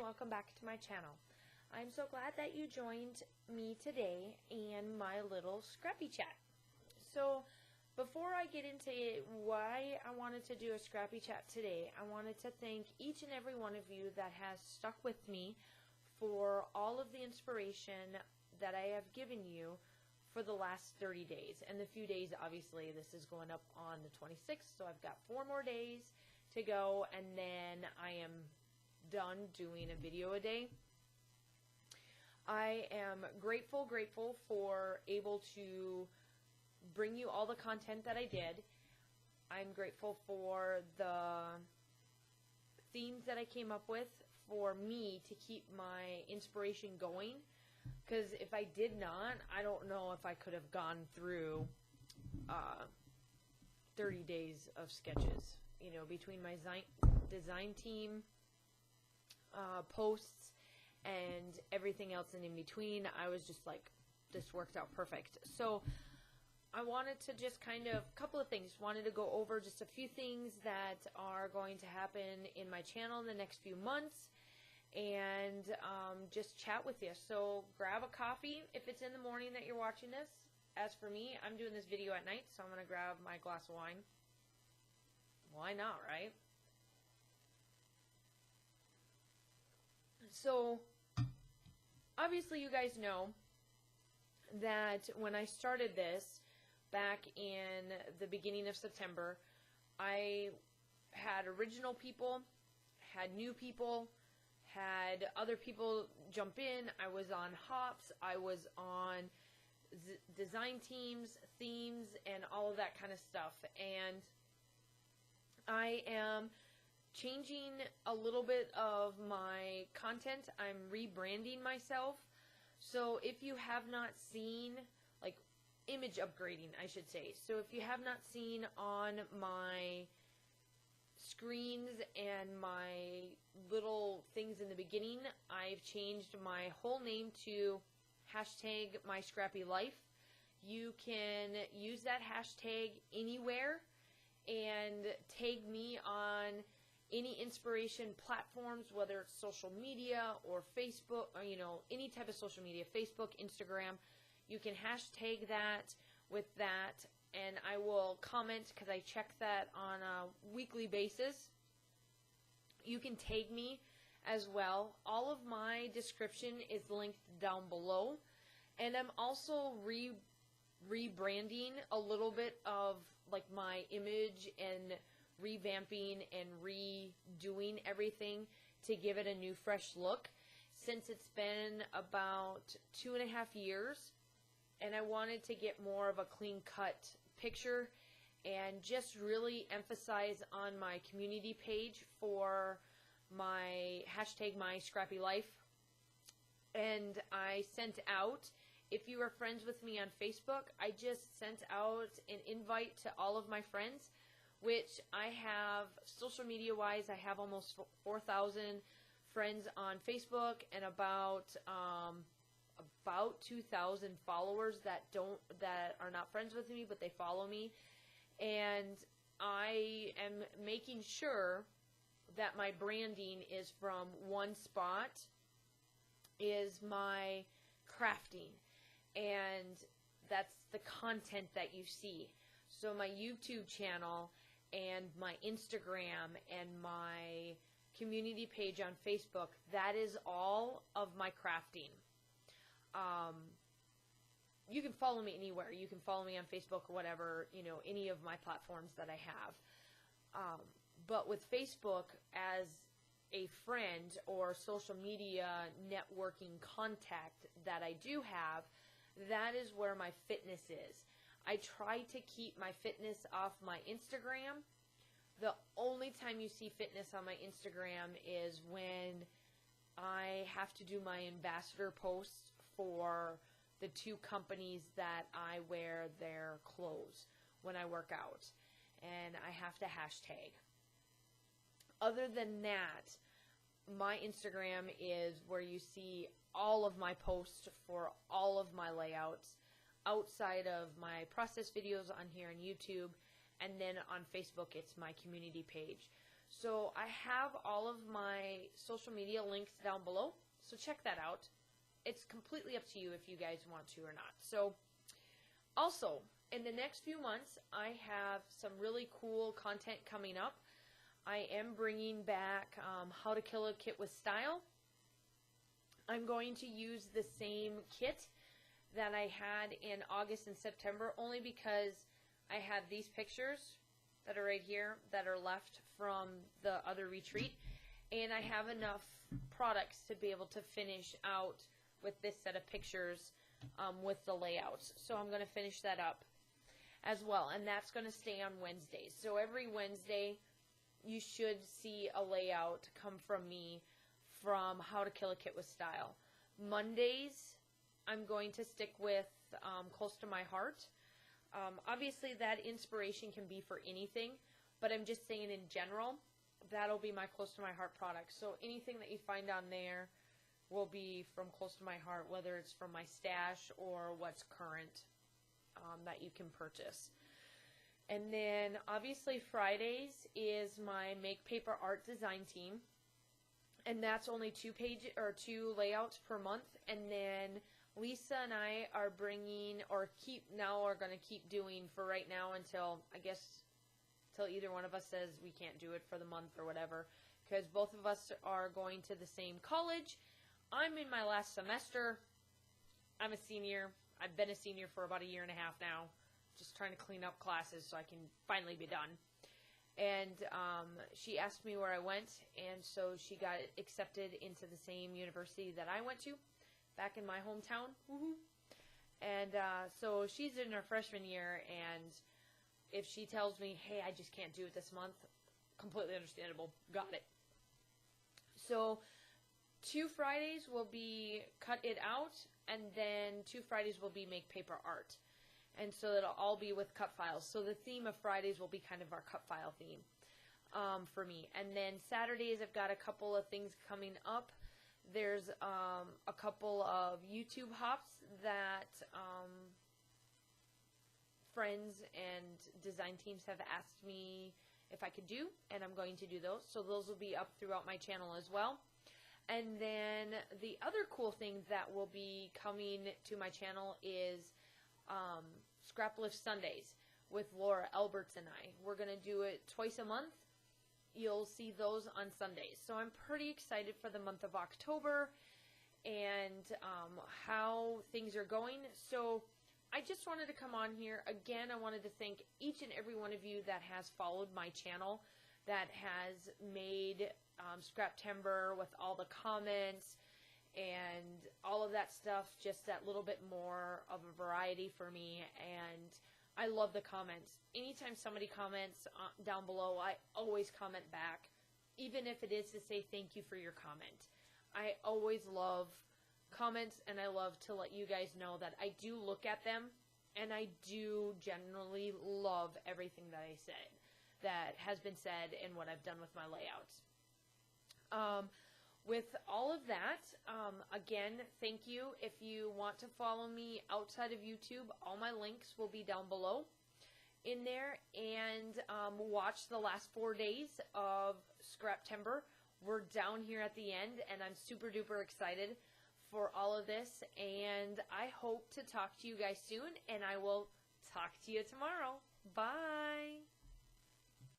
welcome back to my channel. I'm so glad that you joined me today in my little Scrappy chat. So before I get into why I wanted to do a Scrappy chat today, I wanted to thank each and every one of you that has stuck with me for all of the inspiration that I have given you for the last 30 days. And the few days, obviously, this is going up on the 26th, so I've got 4 more days to go, and then I am done doing a video a day. I am grateful for able to bring you all the content that I did. I'm grateful for the themes that I came up with for me to keep my inspiration going, because if I did not, I don't know if I could have gone through 30 days of sketches, you know, between my design team, posts, and everything else in between. I was just like, this worked out perfect. So I wanted to just kind of, a couple of things, wanted to go over just a few things that are going to happen in my channel in the next few months, and just chat with you. So grab a coffee if it's in the morning that you're watching this. As for me, I'm doing this video at night, so I'm going to grab my glass of wine. Why not, right? So obviously you guys know that when I started this back in the beginning of September, I had original people, had new people, had other people jump in. I was on hops, I was on design teams, themes, and all of that kind of stuff. And I am changing a little bit of my content. I'm rebranding myself. So if you have not seen, like, image upgrading, I should say. So if you have not seen on my screens and my little things in the beginning, I've changed my whole name to hashtag my Scrappy Life. You can use that hashtag anywhere and tag me on any inspiration platforms, whether it's social media or Facebook, or, you know, any type of social media, Facebook, Instagram. You can hashtag that with that, and I will comment, because I check that on a weekly basis. You can tag me as well. All of my description is linked down below, and I'm also rebranding a little bit of like my image and revamping and redoing everything to give it a new fresh look, since it's been about 2.5 years, and I wanted to get more of a clean cut picture and just really emphasize on my community page for my hashtag my Scrappy Life. And I sent out, if you are friends with me on Facebook, I just sent out an invite to all of my friends, which I have, social media wise, I have almost 4,000 friends on Facebook, and about 2,000 followers that are not friends with me, but they follow me. And I am making sure that my branding is from one spot, is my crafting, and that's the content that you see. So my YouTube channel and my Instagram and my community page on Facebook, that is all of my crafting. You can follow me anywhere. You can follow me on Facebook or whatever, you know, any of my platforms that I have. But with Facebook as a friend or social media networking contact that I do have, that is where my fitness is. I try to keep my fitness off my Instagram. The only time you see fitness on my Instagram is when I have to do my ambassador posts for the 2 companies that I wear their clothes when I work out, and I have to hashtag. Other than that, my Instagram is where you see all of my posts for all of my layouts, outside of my process videos on here on YouTube, and then on Facebook it's my community page. So I have all of my social media links down below, so check that out. It's completely up to you if you guys want to or not. So also, in the next few months, I have some really cool content coming up. I am bringing back How to Kill a Kit with Style. I'm going to use the same kit that I had in August and September, only because I have these pictures that are right here that are left from the other retreat, and I have enough products to be able to finish out with this set of pictures with the layouts. So I'm going to finish that up as well, and that's going to stay on Wednesdays. So every Wednesday you should see a layout come from me from How to Kill a Kit with Style. Mondays I'm going to stick with Close to My Heart. Obviously that inspiration can be for anything, but I'm just saying in general, that'll be my Close to My Heart product. So anything that you find on there will be from Close to My Heart, whether it's from my stash or what's current that you can purchase. And then obviously Fridays is my Make Paper Art design team, and that's only 2 layouts per month. And then Lisa and I are bringing, or are going to keep doing for right now until, I guess, till either one of us says we can't do it for the month or whatever, because both of us are going to the same college. I'm in my last semester. I'm a senior. I've been a senior for about 1.5 years now, just trying to clean up classes so I can finally be done. And she asked me where I went, and so she got accepted into the same university that I went to back in my hometown. Woohoo! And so she's in her freshman year, and if she tells me, hey, I just can't do it this month, completely understandable. Got it. So 2 Fridays will be Cut It Out, and then 2 Fridays will be Make Paper Art. And so it'll all be with cut files. So the theme of Fridays will be kind of our cut file theme for me. And then Saturdays, I've got a couple of things coming up. There's a couple of YouTube hops that friends and design teams have asked me if I could do, and I'm going to do those. So those will be up throughout my channel as well. And then the other cool thing that will be coming to my channel is Scrap Lift Sundays with Laura Alberts and I. We're going to do it twice a month. You'll see those on Sundays. So I'm pretty excited for the month of October and how things are going. So I just wanted to come on here. Again, I wanted to thank each and every one of you that has followed my channel, that has made Scraptember with all the comments and all of that stuff just that little bit more of a variety for me. And I love the comments. Anytime somebody comments down below, I always comment back, even if it is to say thank you for your comment. I always love comments, and I love to let you guys know that I do look at them, and I do generally love everything that I said, that has been said, and what I've done with my layouts. With all of that, again, thank you. If you want to follow me outside of YouTube, all my links will be down below in there. And watch the last 4 days of Scraptember. We're down here at the end, and I'm super duper excited for all of this. And I hope to talk to you guys soon, and I will talk to you tomorrow. Bye!